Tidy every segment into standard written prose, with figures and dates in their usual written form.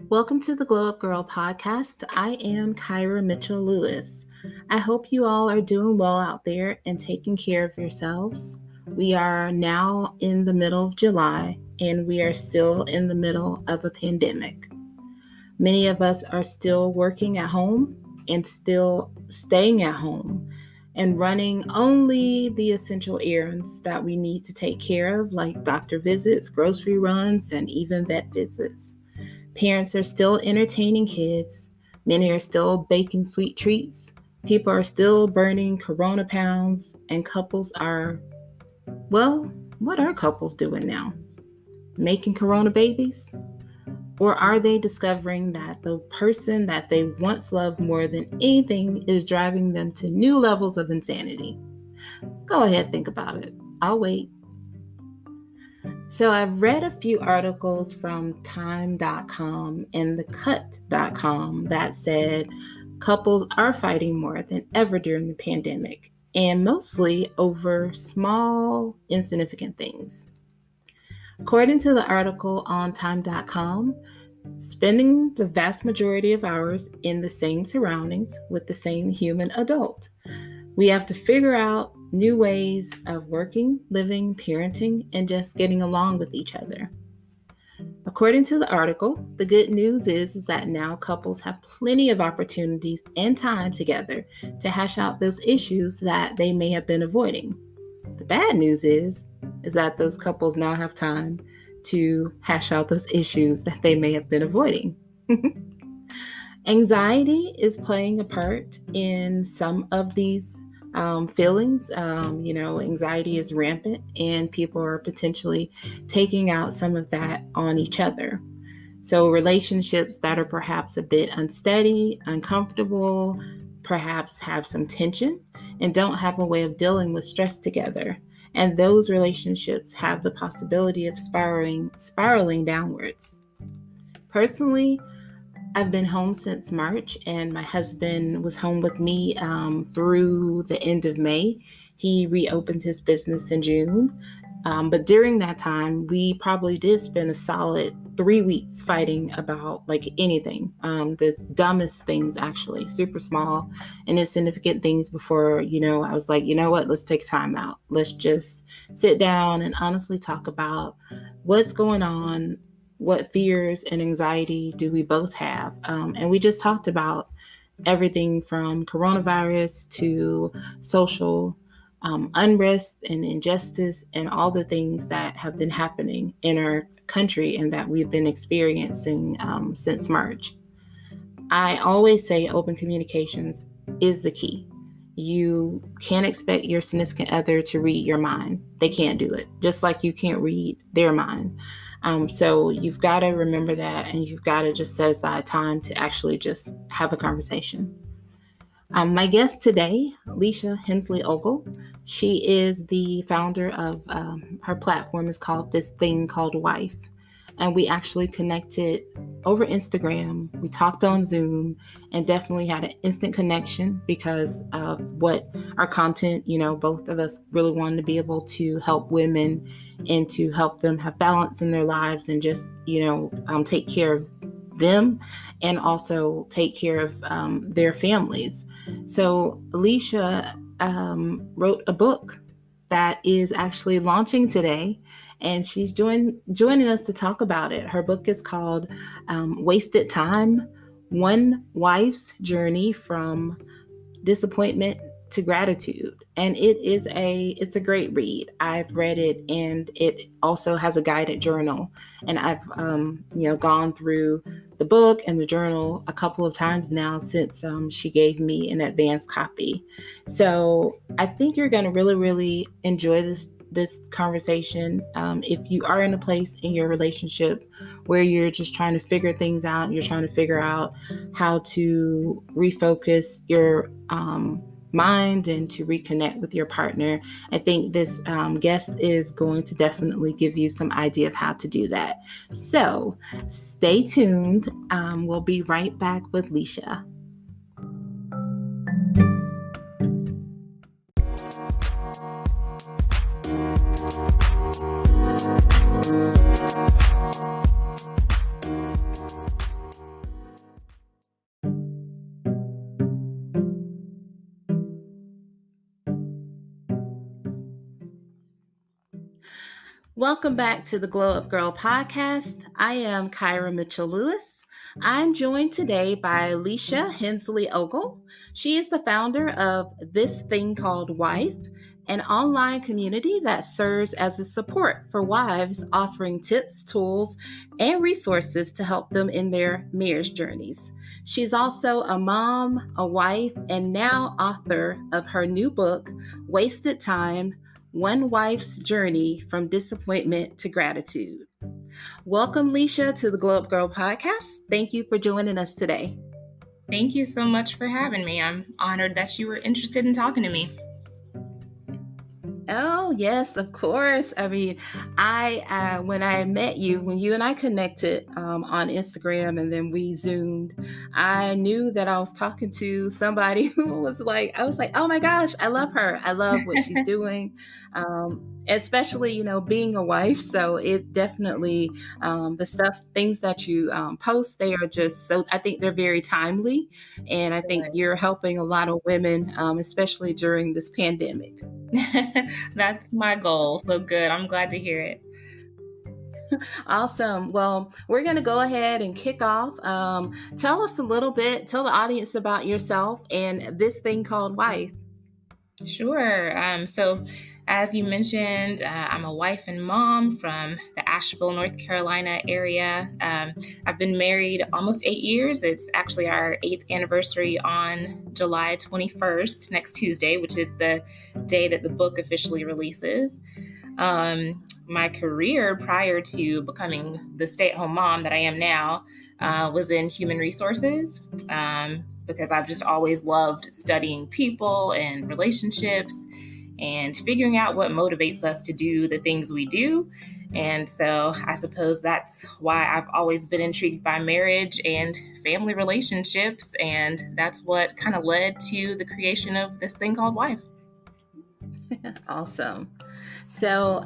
Welcome to the Gyrl Podcast. I am Kyra Mitchell Lewis. I hope you all are doing well out there and taking care of yourselves. We are now in the middle of July and we are still in the middle of a pandemic. Many of us are still working at home and still staying at home and running only the essential errands that we need to take care of, like doctor visits, grocery runs, and even vet visits. Parents are still entertaining kids. Many are still baking sweet treats. People are still burning Corona pounds. And couples are, well, what are couples doing now? Making Corona babies? Or are they discovering that the person that they once loved more than anything is driving them to new levels of insanity? Go ahead, think about it. I'll wait. So I've read a few articles from time.com and thecut.com that said couples are fighting more than ever during the pandemic, and mostly over small, insignificant things. According to the article on time.com, spending the vast majority of hours in the same surroundings with the same human adult. We have to figure out new ways of working, living, parenting, and just getting along with each other. According to the article, the good news is that now couples have plenty of opportunities and time together to hash out those issues that they may have been avoiding. The bad news is that those couples now have time to hash out those issues that they may have been avoiding. Anxiety is playing a part in some of these feelings. Anxiety is rampant and people are potentially taking out some of that on each other. So relationships that are perhaps a bit unsteady, uncomfortable, perhaps have some tension and don't have a way of dealing with stress together. And those relationships have the possibility of spiraling downwards. Personally, I've been home since March, and my husband was home with me through the end of May. He reopened his business in June. But during that time, we probably did spend a solid 3 weeks fighting about like anything. The dumbest things, actually, super small and insignificant things before, I was like, you know what, let's take time out. Let's just sit down and honestly talk about what's going on. What fears and anxiety do we both have? And we just talked about everything from coronavirus to social unrest and injustice and all the things that have been happening in our country and that we've been experiencing since March. I always say open communications is the key. You can't expect your significant other to read your mind. They can't do it, just like you can't read their mind. So you've got to remember that, and you've got to just set aside time to actually just have a conversation. My guest today, Leasha Hinsley Ogle, she is the founder of her platform is called This Thing Called Wife. And we actually connected over Instagram. We talked on Zoom and definitely had an instant connection because of what our content, both of us really wanted to be able to help women and to help them have balance in their lives and just, take care of them and also take care of their families. So Leasha wrote a book that is actually launching today, and she's joining us to talk about it. Her book is called Wasted Time: One Wife's Journey from Disappointment to Gratitude. And it's a great read. I've read it, and it also has a guided journal. And I've gone through the book and the journal a couple of times now since she gave me an advanced copy. So I think you're going to really, really enjoy this conversation. If you are in a place in your relationship where you're just trying to figure things out, you're trying to figure out how to refocus your mind and to reconnect with your partner, I think this guest is going to definitely give you some idea of how to do that. So stay tuned. We'll be right back with Leasha. Welcome back to the Glow Up Girl Podcast. I am Kyra Mitchell Lewis. I'm joined today by Leasha Hinsley Ogle. She is the founder of This Thing Called Wife, an online community that serves as a support for wives, offering tips, tools, and resources to help them in their marriage journeys. She's also a mom, a wife, and now author of her new book, Wasted Time: One Wife's Journey from Disappointment to Gratitude. Welcome, Leasha, to the Glow Up Girl Podcast. Thank you for joining us today. Thank you so much for having me. I'm honored that you were interested in talking to me. Oh, yes, of course. I mean, when I met you, when you and I connected on Instagram and then we Zoomed, I knew that I was talking to somebody who was like, I was like, oh my gosh, I love her. I love what she's doing. Especially, being a wife. So it definitely, things that you post, they are just so, I think they're very timely. And I think you're helping a lot of women, especially during this pandemic. That's my goal. So good. I'm glad to hear it. Awesome. Well, we're going to go ahead and kick off. Tell us a little bit, tell the audience about yourself and This Thing Called Wife. Sure. So as you mentioned, I'm a wife and mom from the Asheville, North Carolina area. I've been married almost 8 years. It's actually our 8th anniversary on July 21st, next Tuesday, which is the day that the book officially releases. My career prior to becoming the stay-at-home mom that I am now was in human resources because I've just always loved studying people and relationships and figuring out what motivates us to do the things we do. And so I suppose that's why I've always been intrigued by marriage and family relationships. And that's what kind of led to the creation of This Thing Called Wife. Awesome. So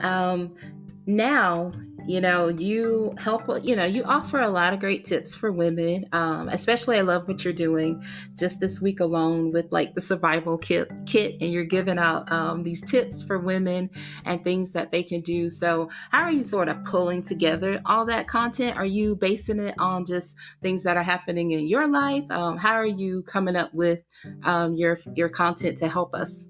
now, you help, you offer a lot of great tips for women. Especially I love what you're doing just this week alone with like the survival kit, and you're giving out these tips for women and things that they can do. So how are you sort of pulling together all that content? Are you basing it on just things that are happening in your life? How are you coming up with your content to help us?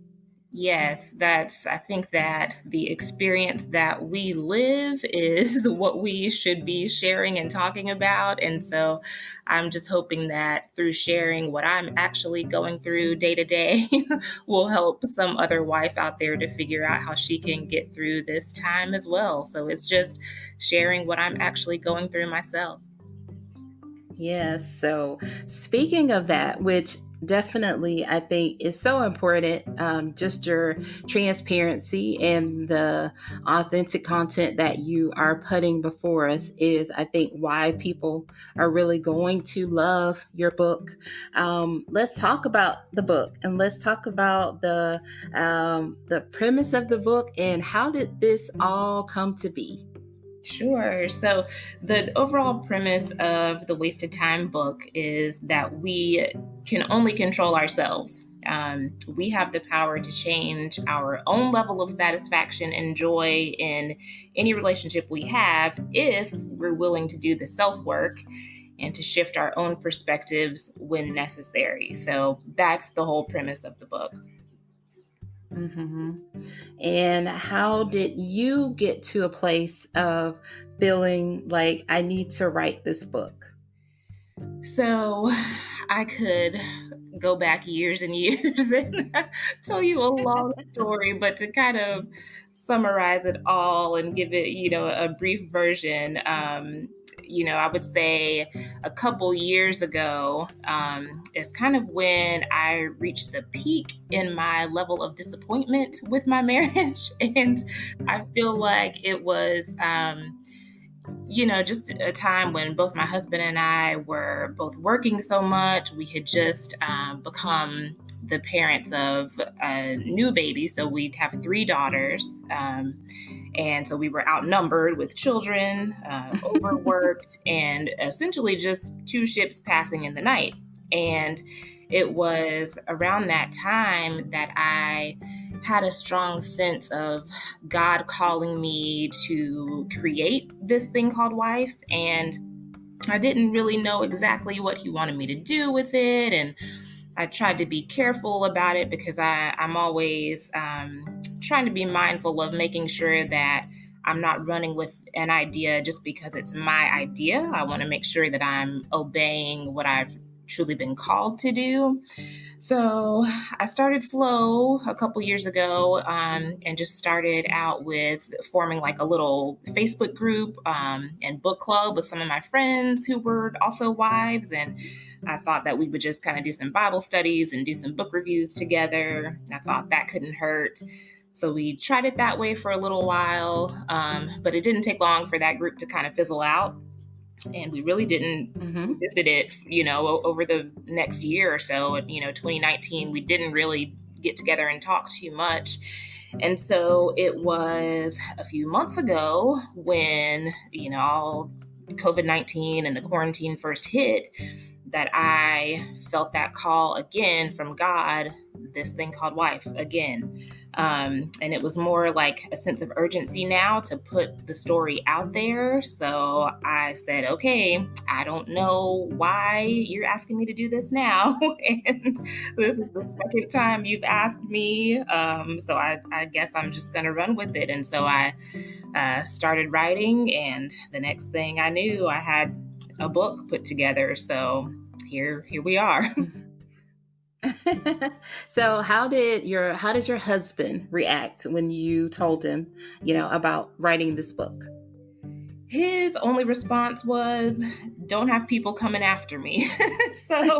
Yes, I think that the experience that we live is what we should be sharing and talking about. And so I'm just hoping that through sharing what I'm actually going through day to day will help some other wife out there to figure out how she can get through this time as well. So it's just sharing what I'm actually going through myself. Yes. So speaking of that, which definitely I think is so important, just your transparency and the authentic content that you are putting before us is, I think, why people are really going to love your book. Let's talk about the book and let's talk about the premise of the book and how did this all come to be? Sure. So the overall premise of the Wasted Time book is that we can only control ourselves. We have the power to change our own level of satisfaction and joy in any relationship we have if we're willing to do the self-work and to shift our own perspectives when necessary. So that's the whole premise of the book. Mm-hmm. And how did you get to a place of feeling like I need to write this book? So I could go back years and years and tell you a long story, but to kind of summarize it all and give it, a brief version, I would say a couple years ago is kind of when I reached the peak in my level of disappointment with my marriage. And I feel like it was, just a time when both my husband and I were both working so much. We had just become the parents of a new baby. So we'd have 3 daughters. And so we were outnumbered with children, overworked, and essentially just 2 ships passing in the night. And it was around that time that I had a strong sense of God calling me to create this thing called wife. And I didn't really know exactly what he wanted me to do with it. And I tried to be careful about it because I'm always trying to be mindful of making sure that I'm not running with an idea just because it's my idea. I want to make sure that I'm obeying what I've truly been called to do. So I started slow a couple years ago and just started out with forming like a little Facebook group and book club with some of my friends who were also wives. And I thought that we would just kind of do some Bible studies and do some book reviews together. I thought that couldn't hurt. So we tried it that way for a little while, but it didn't take long for that group to kind of fizzle out. And we really didn't visit it, over the next year or so. 2019, we didn't really get together and talk too much. And so it was a few months ago when, all COVID-19 and the quarantine first hit, that I felt that call again from God, this thing called wife again. And it was more like a sense of urgency now to put the story out there. So I said, okay, I don't know why you're asking me to do this now. And this is the second time you've asked me. So I guess I'm just going to run with it. And so I started writing, and the next thing I knew, I had a book put together. So here we are. So how did your husband react when you told him, about writing this book? His only response was, don't have people coming after me. So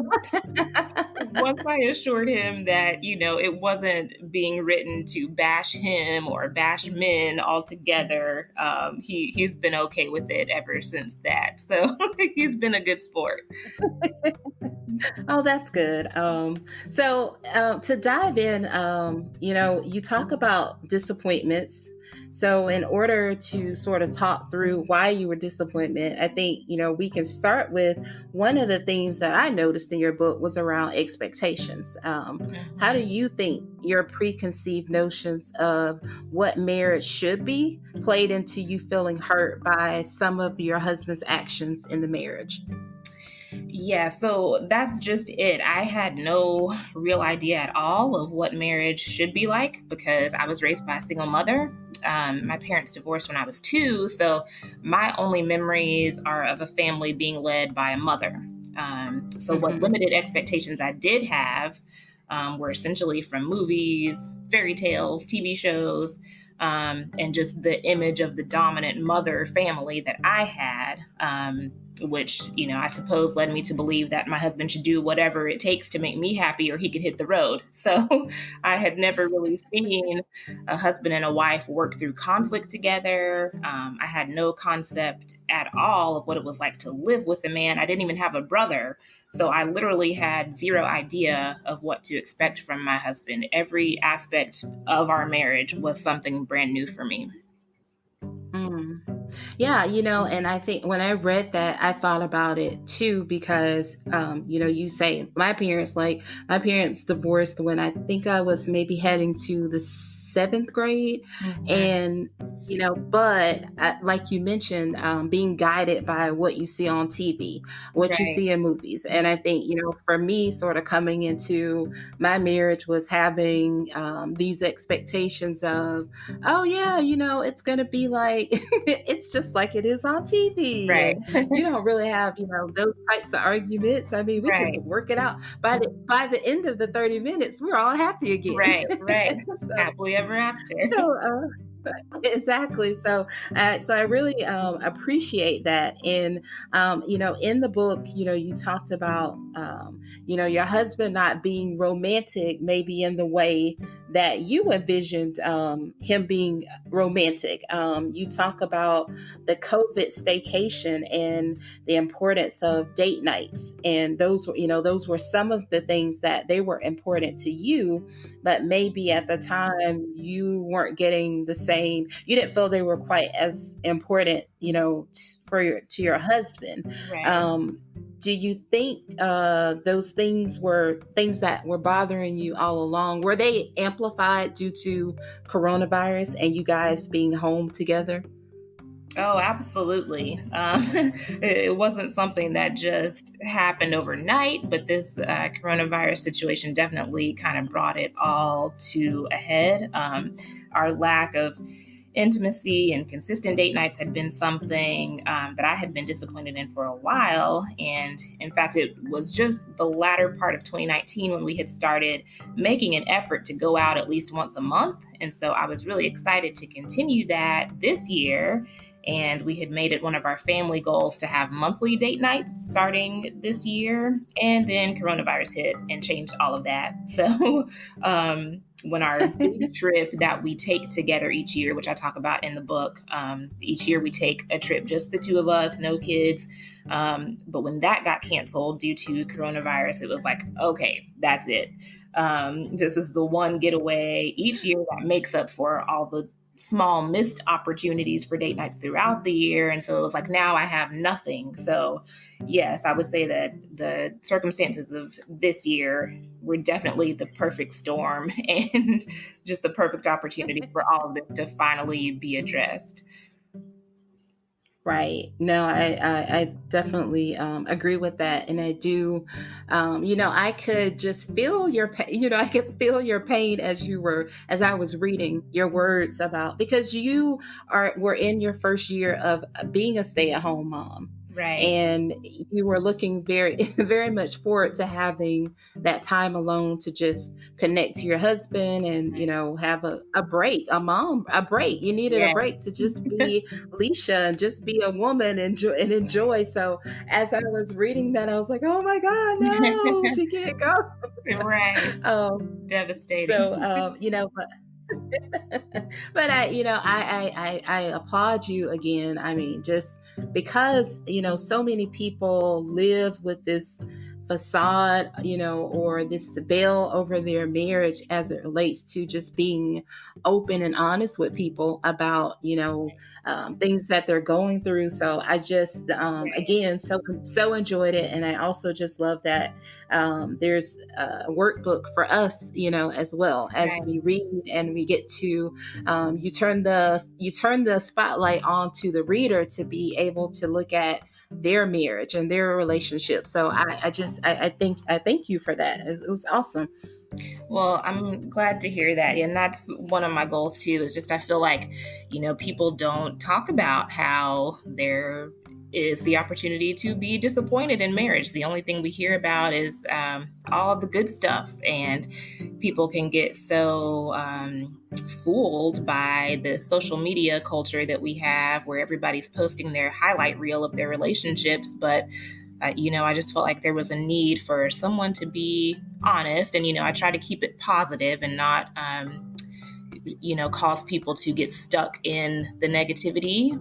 once I assured him that, it wasn't being written to bash him or bash men altogether, he's been okay with it ever since that. So he's been a good sport. Oh, that's good. So to dive in, you talk about disappointments. So in order to sort of talk through why you were disappointed, I think, we can start with one of the themes that I noticed in your book was around expectations. How do you think your preconceived notions of what marriage should be played into you feeling hurt by some of your husband's actions in the marriage? Yeah, so that's just it. I had no real idea at all of what marriage should be like because I was raised by a single mother. My parents divorced when I was 2, so my only memories are of a family being led by a mother. So what limited expectations I did have were essentially from movies, fairy tales, TV shows, and just the image of the dominant mother family that I had, which, I suppose led me to believe that my husband should do whatever it takes to make me happy or he could hit the road. So I had never really seen a husband and a wife work through conflict together. I had no concept at all of what it was like to live with a man. I didn't even have a brother. So I literally had zero idea of what to expect from my husband. Every aspect of our marriage was something brand new for me. Mm. Yeah, and I think when I read that, I thought about it too, because, you say my parents divorced when I think I was maybe heading to the 7th grade. And, but like you mentioned, being guided by what you see on TV, what you see in movies. And I think, for me, sort of coming into my marriage was having these expectations of, oh yeah, it's going to be like, it's just like it is on TV. Right. And you don't really have, those types of arguments. I mean, we just work it out. By the end of the 30 minutes, we're all happy again. Right. So, happily ever after. So, exactly. So I really appreciate that. And, in the book, you talked about, your husband not being romantic, maybe in the way that you envisioned him being romantic. You talk about the COVID staycation and the importance of date nights. And those were some of the things that they were important to you, but maybe at the time you weren't getting the same, you didn't feel they were quite as important, to your husband. Right. do you think those things were things that were bothering you all along? Were they amplified due to coronavirus and you guys being home together? Oh, absolutely. It wasn't something that just happened overnight, but this coronavirus situation definitely kind of brought it all to a head. Our lack of intimacy and consistent date nights had been something that I had been disappointed in for a while. And in fact, it was just the latter part of 2019 when we had started making an effort to go out at least once a month. And so I was really excited to continue that this year. And we had made it one of our family goals to have monthly date nights starting this year. And then coronavirus hit and changed all of that. So when our big trip that we take together each year, which I talk about in the book, each year we take a trip, just the two of us, no kids. But when that got canceled due to coronavirus, it was like, okay, that's it. This is the one getaway each year that makes up for all the small missed opportunities for date nights throughout the year. And so it was like, now I have nothing. So yes, I would say that the circumstances of this year were definitely the perfect storm and just the perfect opportunity for all of this to finally be addressed. Right. No, I definitely agree with that. And I do, I could just feel your pain, I could feel your pain as I was reading your words about, because were in your first year of being a stay-at-home mom. Right. And you were looking very, very much forward to having that time alone to just connect to your husband and, have a break, a break. You needed a break to just be Leasha and just be a woman and enjoy. So as I was reading that, I was like, oh my God, no, she can't go. Right. Devastating. So, but I applaud you again. I mean, just because, so many people live with this facade, or this veil over their marriage as it relates to just being open and honest with people about, things that they're going through. So I just, again, so enjoyed it. And I also just love that there's a workbook for us, as well as we read and we get to, you turn the spotlight onto the reader to be able to look at their marriage and their relationship. So I thank you for that. It was awesome. Well, I'm glad to hear that. And that's one of my goals too, is just, I feel like, people don't talk about how there is the opportunity to be disappointed in marriage. The only thing we hear about is all the good stuff, and people can get so fooled by the social media culture that we have, where everybody's posting their highlight reel of their relationships. But I just felt like there was a need for someone to be honest, and I try to keep it positive and not cause people to get stuck in the negativity.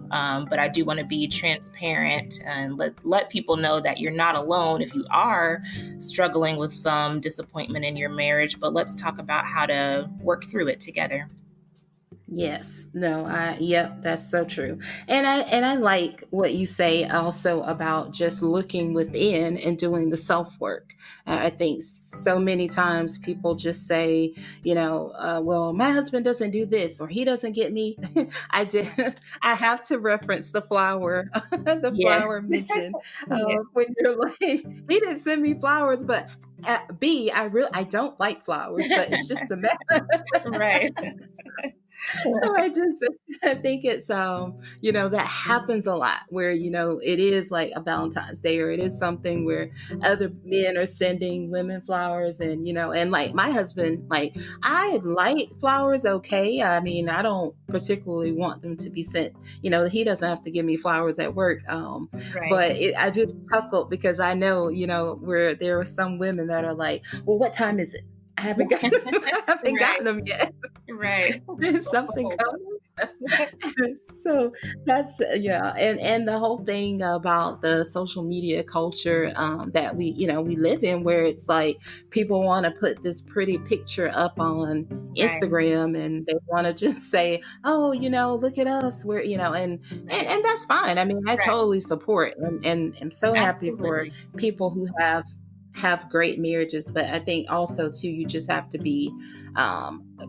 But I do want to be transparent and let people know that you're not alone if you are struggling with some disappointment in your marriage. But let's talk about how to work through it together. Yes. No, that's so true. And I like what you say also about just looking within and doing the self-work. I think so many times people just say, well, my husband doesn't do this, or he doesn't get me. I have to reference the flower, flower mention when you're like, he didn't send me flowers, but I don't like flowers, but it's just the matter. Right. So I think it's, that happens a lot where, it is like a Valentine's Day, or it is something where other men are sending women flowers, and, and like my husband, like, I like flowers. Okay. I mean, I don't particularly want them to be sent, he doesn't have to give me flowers at work. But I just chuckled because I know, where there are some women that are like, well, what time is it? I haven't gotten them yet. Right. Is something coming? So that's yeah, and the whole thing about the social media culture that we live in, where it's like people want to put this pretty picture up on Right, Instagram, and they want to just say, oh, look at us, we're and that's fine. I mean, I right, totally support, and I'm so happy for absolutely. people who have great marriages. But I think also too, you just have to be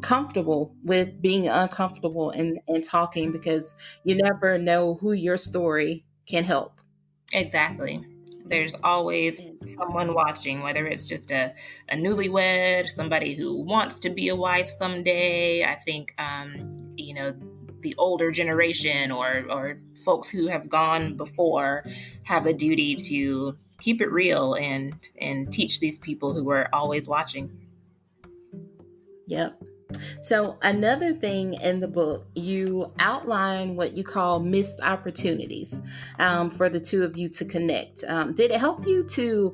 comfortable with being uncomfortable and talking, because you never know who your story can help. Exactly. There's always someone watching, whether it's just a newlywed, somebody who wants to be a wife someday. I think, the older generation or folks who have gone before have a duty to keep it real and teach these people who are always watching. Yep. So another thing in the book, you outline what you call missed opportunities for the two of you to connect. Did it help you to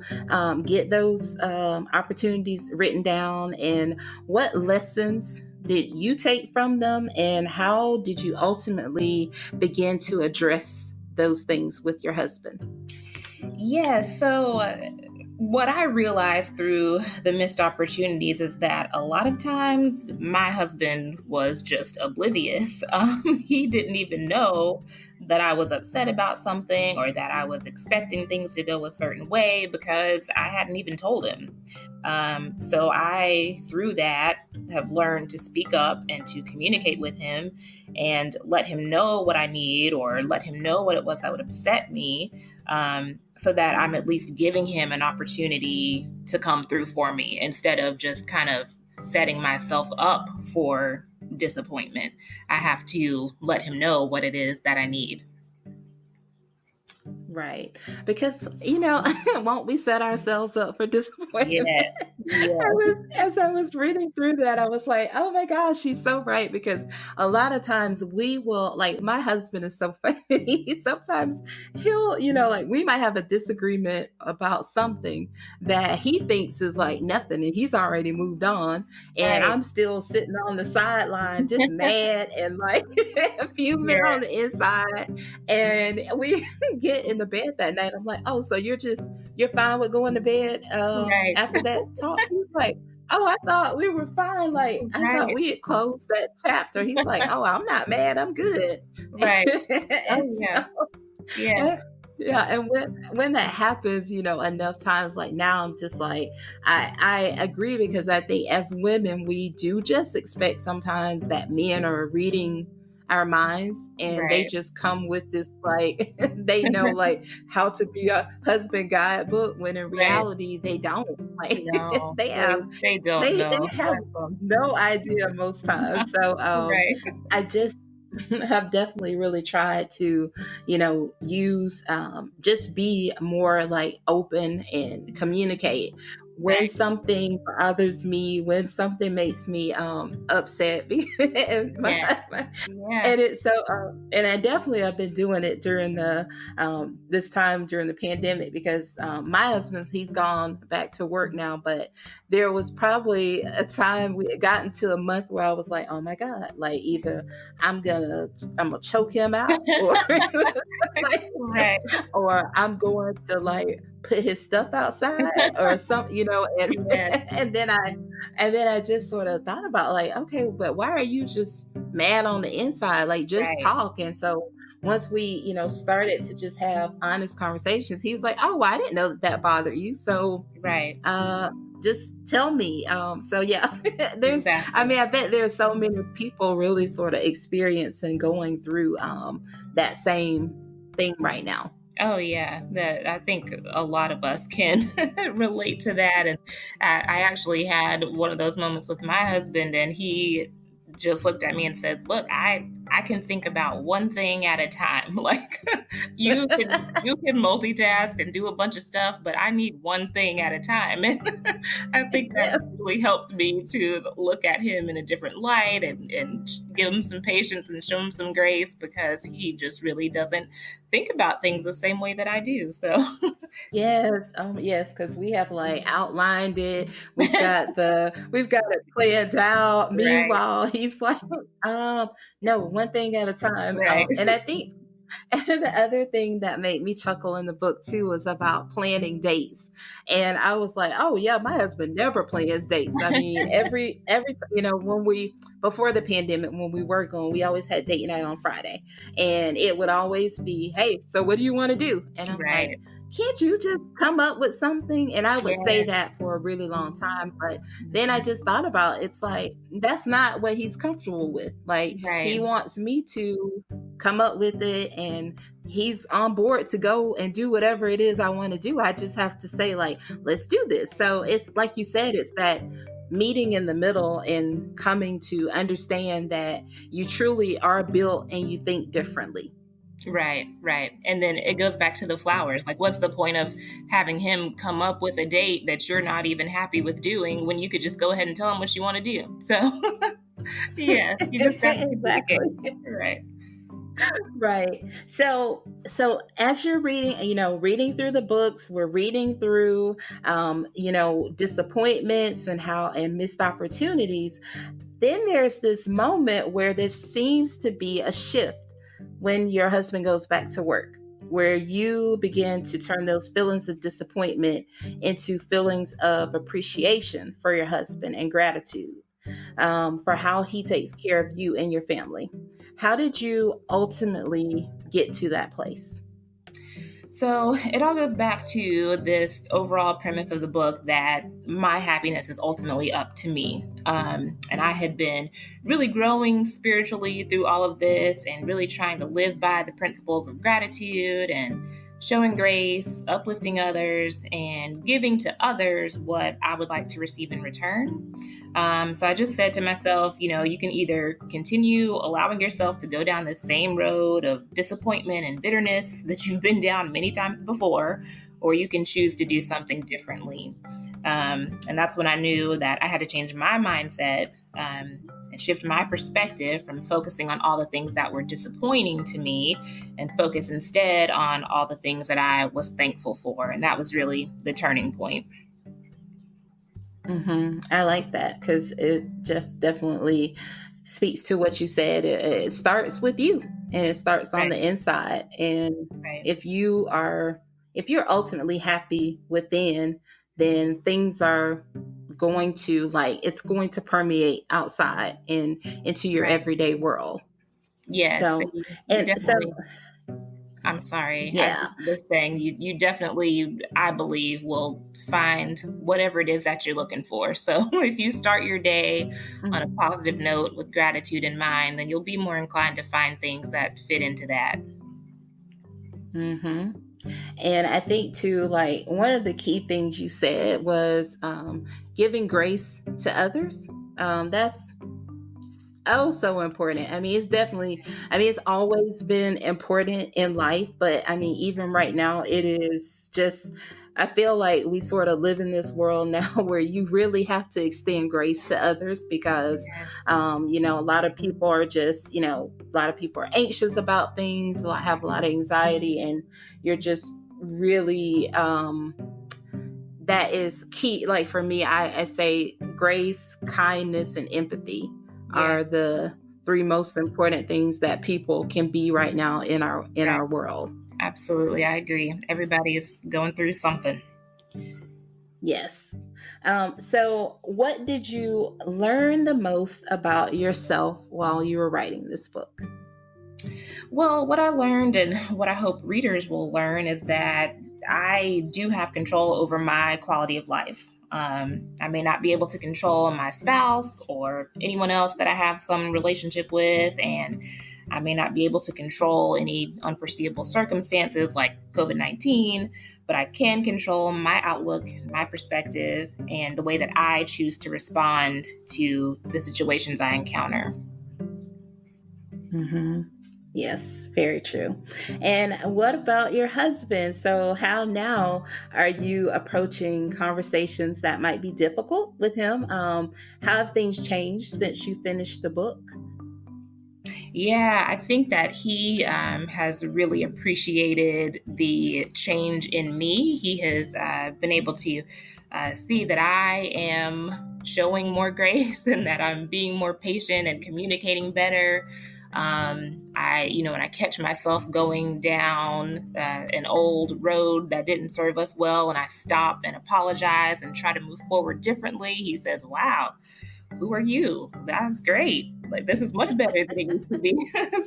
get those opportunities written down, and what lessons did you take from them, and how did you ultimately begin to address those things with your husband? Yeah, so what I realized through the missed opportunities is that a lot of times my husband was just oblivious. He didn't even know that I was upset about something or that I was expecting things to go a certain way because I hadn't even told him. So I, through that, have learned to speak up and to communicate with him and let him know what I need or let him know what it was that would upset me, so that I'm at least giving him an opportunity to come through for me instead of just kind of setting myself up for disappointment. I have to let him know what it is that I need. Right. Because, won't we set ourselves up for disappointment? Yes, yes, As I was reading through that, I was like, oh my gosh, she's so right. Because a lot of times we will, like, my husband is so funny. Sometimes he'll, like, we might have a disagreement about something that he thinks is like nothing, and he's already moved on. And right. I'm still sitting on the sideline, just mad and like fuming on Yes, the inside. And we get in the bed that night. I'm like, oh, so you're fine with going to bed right, after that talk? He's like, oh, I thought we were fine. Like, I thought right, we had closed that chapter. He's like, oh, I'm not mad. I'm good. right. Oh, And yeah, so, yeah, yeah, and when that happens, enough times, like now, I'm just like, I agree, because I think as women, we do just expect sometimes that men are reading our minds, and they right. just come with this like they know like how to be a husband guidebook, when in Right. reality they don't. Like No, they have they don't they know. have Bless them. no idea most times. So Right, I just have definitely really tried to, use just be more like open and communicate when right. something bothers me, when something makes me upset. and, Yeah, my, yeah. and it's so and I definitely have been doing it during the this time during the pandemic, because my husband's, he's gone back to work now, but there was probably a time we had gotten to a month where I was like, oh my god, like either I'm gonna choke him out, or like, Right. or I'm going to like put his stuff outside or something, and Yeah, and then I just sort of thought about like, okay, but why are you just mad on the inside? Like, just right, talk. And so once we, started to just have honest conversations, he was like, oh, well, I didn't know that bothered you. So right. uh just tell me. So yeah, I Exactly. mean, I bet there's so many people really sort of experiencing going through that same thing right now. Oh yeah, that I think a lot of us can relate to that. And I actually had one of those moments with my husband, and he just looked at me and said, "Look, I can think about one thing at a time. Like you can multitask and do a bunch of stuff, but I need one thing at a time." And I think that Yeah. really helped me to look at him in a different light and give him some patience and show him some grace, because he just really doesn't think about things the same way that I do. So, Yes, yes, because we have like outlined it. We've got it planned out. right, Meanwhile, he's like, No, one thing at a time. Right. And I think and the other thing that made me chuckle in the book too was about planning dates. And I was like, oh yeah, my husband never plans dates. I mean, every when we before the pandemic, when we were going, we always had date night on Friday. And it would always be, hey, so what do you want to do? And I'm like, Right. can't you just come up with something? And I would say Yeah. that for a really long time. But then I just thought about it's like that's not what he's comfortable with. Like he Right. wants me to come up with it, and he's on board to go and do whatever it is I want to do. I just have to say, like, let's do this. So it's like you said, it's that meeting in the middle and coming to understand that you truly are built and you think differently. Right, right. And then it goes back to the flowers. Like, what's the point of having him come up with a date that you're not even happy with doing when you could just go ahead and tell him what you want to do? So, yeah, you just have to communicate. Exactly. Right. Right. So as you're reading, reading through the books, we're reading through disappointments and missed opportunities. Then there's this moment where there seems to be a shift when your husband goes back to work, where you begin to turn those feelings of disappointment into feelings of appreciation for your husband and gratitude for how he takes care of you and your family. How did you ultimately get to that place? So it all goes back to this overall premise of the book that my happiness is ultimately up to me. And I had been really growing spiritually through all of this and really trying to live by the principles of gratitude and showing grace, uplifting others, and giving to others what I would like to receive in return. So I just said to myself, you can either continue allowing yourself to go down the same road of disappointment and bitterness that you've been down many times before, or you can choose to do something differently. And that's when I knew that I had to change my mindset and shift my perspective from focusing on all the things that were disappointing to me and focus instead on all the things that I was thankful for. And that was really the turning point. I like that because it just definitely speaks to what you said. It starts with you, and it starts on Right. the inside. And Right. if you're ultimately happy within, then things are going to it's going to permeate outside and into your Right. everyday world. Yes. So, You and so, definitely, I'm sorry. I yeah. was saying you definitely, I believe, will find whatever it is that you're looking for. So if you start your day on a Mhm. positive note with gratitude in mind, then you'll be more inclined to find things that fit into that. Mm-hmm. And I think too, like one of the key things you said was giving grace to others. That's oh so important. I mean, it's always been important in life, but I mean, even right now, it is just. I feel like we sort of live in this world now where you really have to extend grace to others because, Yes. a lot of people are just, a lot of people are anxious about things, have a lot of anxiety, and you're just really that is key. Like for me, I say grace, kindness, and empathy Yeah. are the three most important things that people can be right now in Right. our world. Absolutely. I agree. Everybody is going through something. Yes. So what did you learn the most about yourself while you were writing this book? Well, what I learned and what I hope readers will learn is that I do have control over my quality of life. I may not be able to control my spouse or anyone else that I have some relationship with, and I may not be able to control any unforeseeable circumstances like COVID-19, but I can control my outlook, my perspective, and the way that I choose to respond to the situations I encounter. Mm-hmm. Yes, very true. And what about your husband? So, how now are you approaching conversations that might be difficult with him? How have things changed since you finished the book? Yeah, I think that he has really appreciated the change in me. He has been able to see that I am showing more grace and that I'm being more patient and communicating better. When I catch myself going down an old road that didn't serve us well, and I stop and apologize and try to move forward differently, he says, "Wow, who are you? That's great. Like, this is much better than it used to be."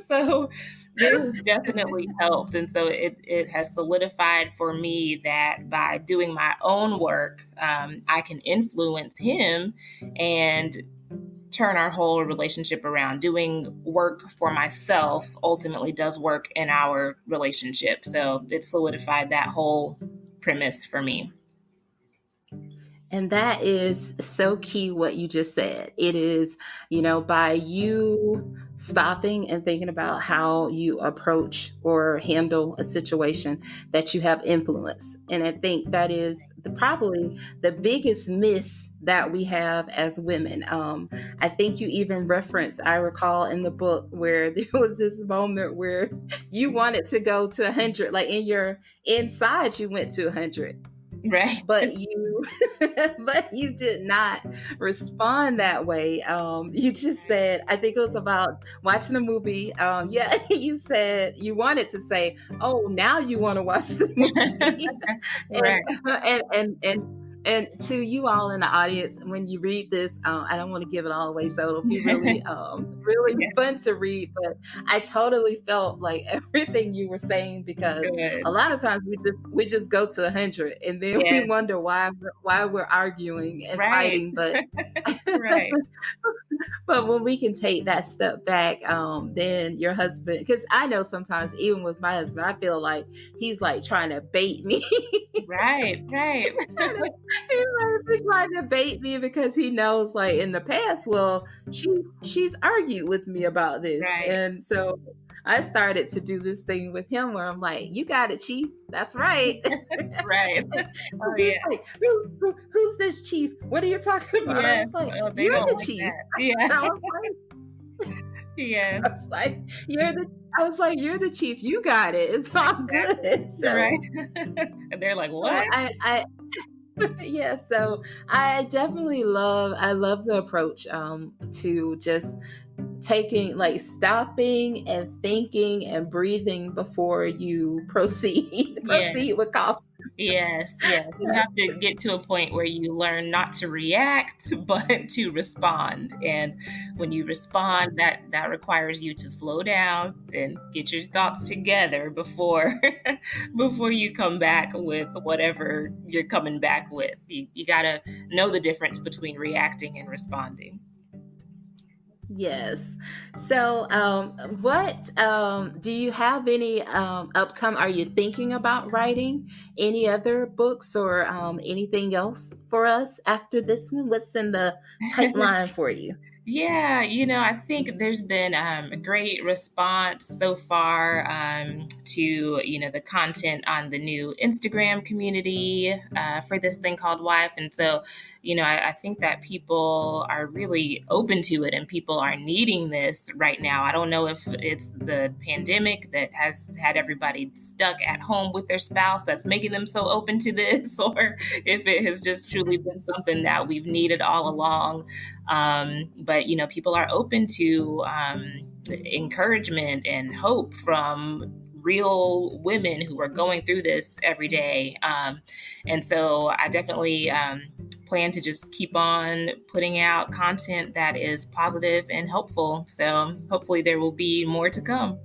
So it has definitely helped. And so it has solidified for me that by doing my own work, I can influence him and turn our whole relationship around. Doing work for myself ultimately does work in our relationship. So it solidified that whole premise for me. And that is so key what you just said. It is, by you stopping and thinking about how you approach or handle a situation, that you have influence. And I think that is probably the biggest miss that we have as women. I think you even referenced, I recall in the book, where there was this moment where you wanted to go to 100, like in your inside, you went to 100. Right. But you did not respond that way. You just said, I think it was about watching a movie. You said you wanted to say, "Oh, now you want to watch the movie." Right. And to you all in the audience, when you read this, I don't want to give it all away, so it'll be really, really fun to read. But I totally felt like everything you were saying, because Good. a lot of times we just go to 100, and then we wonder why we're arguing and fighting. But right. But when we can take that step back, then your husband, because I know sometimes even with my husband, I feel like he's like trying to bait me. Right. He's trying to bait me, because he knows, like, in the past, well, she's argued with me about this. Right. And so I started to do this thing with him where I'm like, "You got it, Chief. That's right." Right. Oh, He's like, who's this Chief? What are you talking about? I was like, they "You're don't the like Chief." that. Yeah. I was like, "You're the Chief. You got it. It's all good." So, right. And they're like, "What?" So I definitely love the approach to just stopping and thinking and breathing before you proceed with caution. Yes. You have to get to a point where you learn not to react, but to respond. And when you respond, that requires you to slow down and get your thoughts together before you come back with whatever you're coming back with. You got to know the difference between reacting and responding. Yes. So, what do you have any upcoming? Are you thinking about writing any other books or anything else for us after this one? What's in the pipeline for you? Yeah, I think there's been a great response so far to, the content on the new Instagram community for this thing called Wife. And so, I think that people are really open to it, and people are needing this right now. I don't know if it's the pandemic that has had everybody stuck at home with their spouse that's making them so open to this, or if it has just truly been something that we've needed all along. But people are open to encouragement and hope from real women who are going through this every day. And so I definitely plan to just keep on putting out content that is positive and helpful. So hopefully there will be more to come.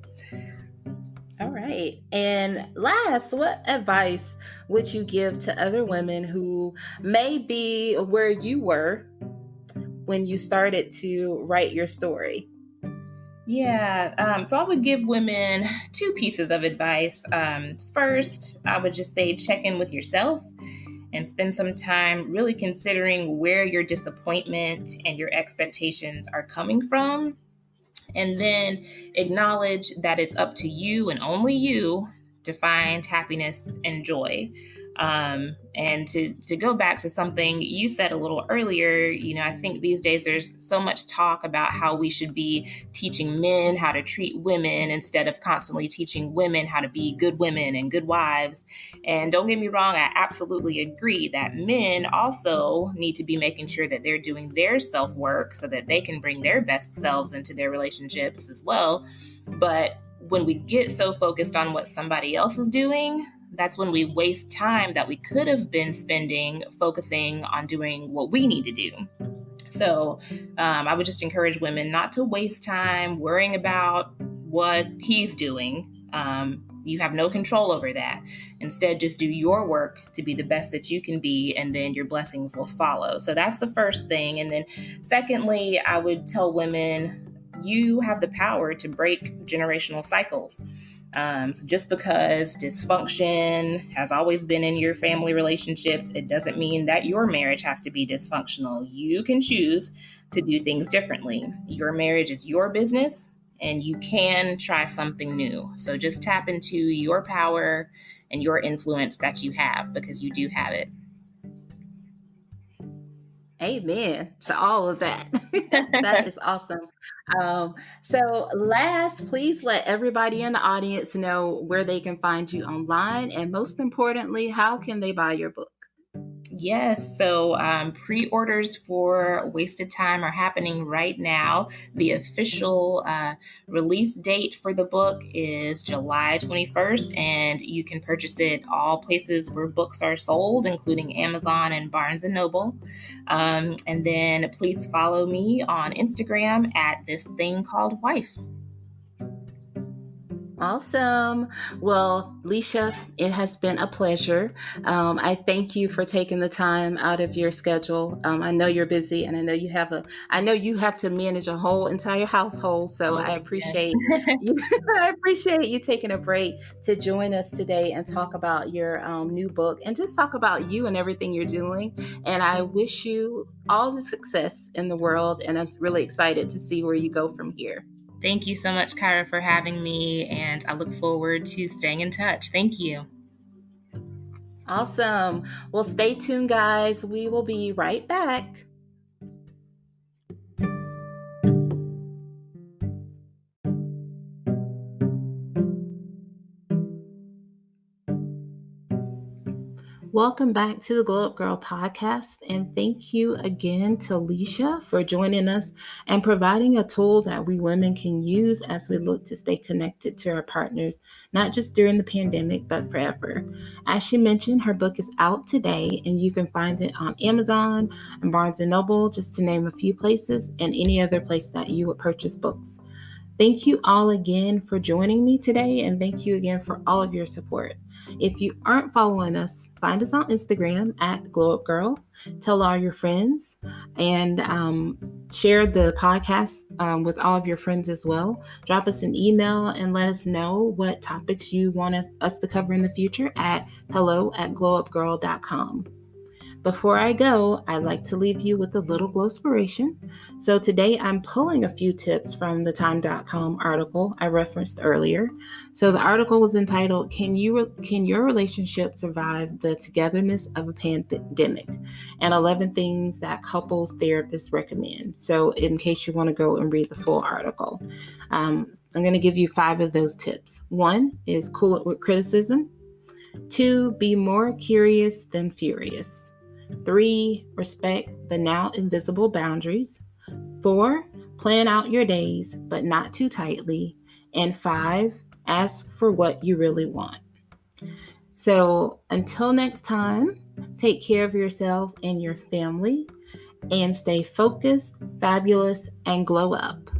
All right. And last, what advice would you give to other women who may be where you were when you started to write your story? Yeah. So I would give women two pieces of advice. First, I would just say check in with yourself and spend some time really considering where your disappointment and your expectations are coming from. And then acknowledge that it's up to you and only you to find happiness and joy. And to go back to something you said a little earlier, I think these days there's so much talk about how we should be teaching men how to treat women instead of constantly teaching women how to be good women and good wives. And don't get me wrong, I absolutely agree that men also need to be making sure that they're doing their self-work so that they can bring their best selves into their relationships as well. But when we get so focused on what somebody else is doing, that's when we waste time that we could have been spending focusing on doing what we need to do. So I would just encourage women not to waste time worrying about what he's doing. You have no control over that. Instead, just do your work to be the best that you can be, and then your blessings will follow. So that's the first thing. And then secondly, I would tell women, you have the power to break generational cycles. So just because dysfunction has always been in your family relationships, it doesn't mean that your marriage has to be dysfunctional. You can choose to do things differently. Your marriage is your business, and you can try something new. So just tap into your power and your influence that you have, because you do have it. Amen to all of that. That is awesome. So last, please let everybody in the audience know where they can find you online, and most importantly, how can they buy your book? Yes, so pre-orders for Wasted Time are happening right now. The official release date for the book is July 21st, and you can purchase it all places where books are sold, including Amazon and Barnes & Noble. And then please follow me on Instagram at This Thing Called Wife. Awesome. Well, Leasha, it has been a pleasure. I thank you for taking the time out of your schedule. I know you're busy, and I know you have to manage a whole entire household. So I appreciate you. I appreciate you taking a break to join us today and talk about your new book and just talk about you and everything you're doing. And I wish you all the success in the world. And I'm really excited to see where you go from here. Thank you so much, Kyra, for having me, and I look forward to staying in touch. Thank you. Awesome. Well, stay tuned, guys. We will be right back. Welcome back to the Glow Up Gyrl Podcast, and thank you again to Leasha for joining us and providing a tool that we women can use as we look to stay connected to our partners, not just during the pandemic, but forever. As she mentioned, her book is out today, and you can find it on Amazon and Barnes & Noble, just to name a few places, and any other place that you would purchase books. Thank you all again for joining me today, and thank you again for all of your support. If you aren't following us, find us on Instagram at Glow Up Gyrl. Tell all your friends, and share the podcast with all of your friends as well. Drop us an email and let us know what topics you want us to cover in the future at hello@glowupgirl.com. Before I go, I'd like to leave you with a little glowspiration. So today I'm pulling a few tips from the Time.com article I referenced earlier. So the article was entitled, Can Your Relationship Survive the Togetherness of a Pandemic? And 11 things that couples therapists recommend. So in case you want to go and read the full article, I'm going to give you 5 of those tips. 1 is cool it with criticism. 2, be more curious than furious. 3, respect the now invisible boundaries. 4, plan out your days, but not too tightly. And 5, ask for what you really want. So until next time, take care of yourselves and your family, and stay focused, fabulous, and glow up.